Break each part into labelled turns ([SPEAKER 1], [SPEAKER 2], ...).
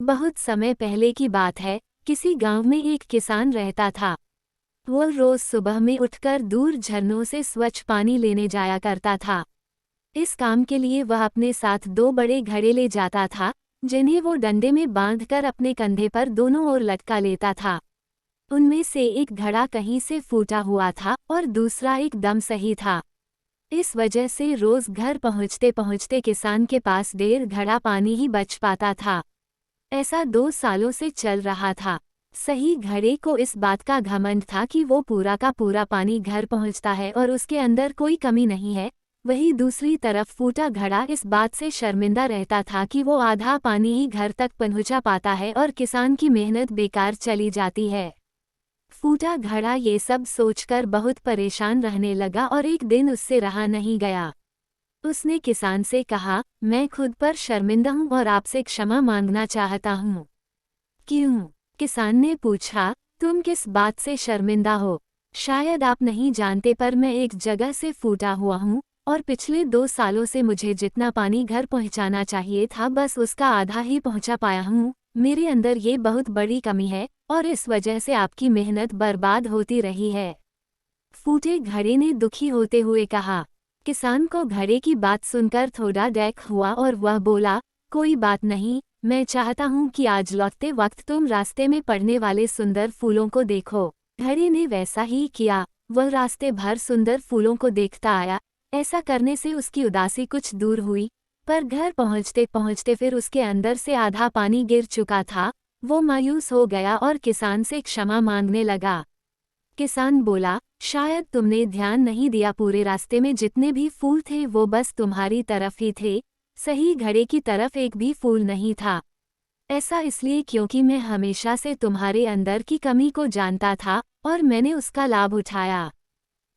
[SPEAKER 1] बहुत समय पहले की बात है। किसी गांव में एक किसान रहता था। वो रोज सुबह में उठकर दूर झरनों से स्वच्छ पानी लेने जाया करता था। इस काम के लिए वह अपने साथ दो बड़े घड़े ले जाता था, जिन्हें वो डंडे में बांधकर अपने कंधे पर दोनों ओर लटका लेता था। उनमें से एक घड़ा कहीं से फूटा हुआ था और दूसरा एकदम सही था। इस वजह से रोज घर पहुंचते पहुंचते किसान के पास 1.5 घड़ा पानी ही बच पाता था। ऐसा 2 सालों से चल रहा था। सही घड़े को इस बात का घमंड था कि वो पूरा का पूरा पानी घर पहुंचता है और उसके अंदर कोई कमी नहीं है। वहीं दूसरी तरफ फूटा घड़ा इस बात से शर्मिंदा रहता था कि वो आधा पानी ही घर तक पहुंचा पाता है और किसान की मेहनत बेकार चली जाती है। फूटा घड़ा ये सब सोचकर बहुत परेशान रहने लगा और एक दिन उससे रहा नहीं गया। उसने किसान से कहा, मैं खुद पर शर्मिंदा हूँ और आपसे क्षमा मांगना चाहता हूँ। क्यों? किसान ने पूछा, तुम किस बात से शर्मिंदा हो? शायद आप नहीं जानते पर मैं एक जगह से फूटा हुआ हूँ और पिछले 2 सालों से मुझे जितना पानी घर पहुँचाना चाहिए था बस उसका आधा ही पहुँचा पाया हूँ। मेरे अंदर ये बहुत बड़ी कमी है और इस वजह से आपकी मेहनत बर्बाद होती रही है। फूटे घड़े ने दुखी होते हुए कहा। किसान को घड़े की बात सुनकर थोड़ा डैक हुआ और वह बोला, कोई बात नहीं, मैं चाहता हूँ कि आज लौटते वक्त तुम रास्ते में पड़ने वाले सुंदर फूलों को देखो। घड़े ने वैसा ही किया। वह रास्ते भर सुंदर फूलों को देखता आया। ऐसा करने से उसकी उदासी कुछ दूर हुई, पर घर पहुँचते पहुँचते फिर उसके अंदर से आधा पानी गिर चुका था। वो मायूस हो गया और किसान से क्षमा मांगने लगा। किसान बोला, शायद तुमने ध्यान नहीं दिया, पूरे रास्ते में जितने भी फूल थे वो बस तुम्हारी तरफ ही थे, सही घड़े की तरफ एक भी फूल नहीं था। ऐसा इसलिए क्योंकि मैं हमेशा से तुम्हारे अंदर की कमी को जानता था और मैंने उसका लाभ उठाया।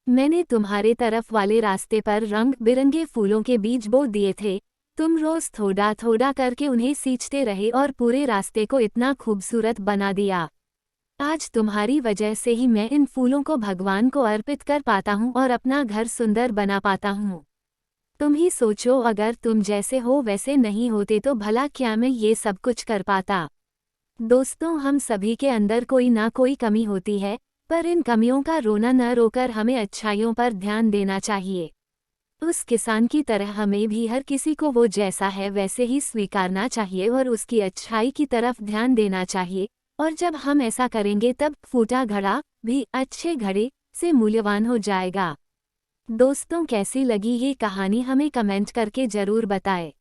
[SPEAKER 1] मैंने तुम्हारे तरफ वाले रास्ते पर रंग बिरंगे फूलों के बीज बो दिए थे। तुम रोज थोड़ा थोड़ा करके उन्हें सींचते रहे और पूरे रास्ते को इतना खूबसूरत बना दिया। आज तुम्हारी वजह से ही मैं इन फूलों को भगवान को अर्पित कर पाता हूँ और अपना घर सुंदर बना पाता हूँ। तुम ही सोचो, अगर तुम जैसे हो वैसे नहीं होते तो भला क्या मैं ये सब कुछ कर पाता। दोस्तों, हम सभी के अंदर कोई ना कोई कमी होती है, पर इन कमियों का रोना न रोकर हमें अच्छाइयों पर ध्यान देना चाहिए। उस किसान की तरह हमें भी हर किसी को वो जैसा है वैसे ही स्वीकारना चाहिए और उसकी अच्छाई की तरफ ध्यान देना चाहिए। और जब हम ऐसा करेंगे तब फूटा घड़ा भी अच्छे घड़े से मूल्यवान हो जाएगा। दोस्तों, कैसी लगी ये कहानी हमें कमेंट करके ज़रूर बताएं।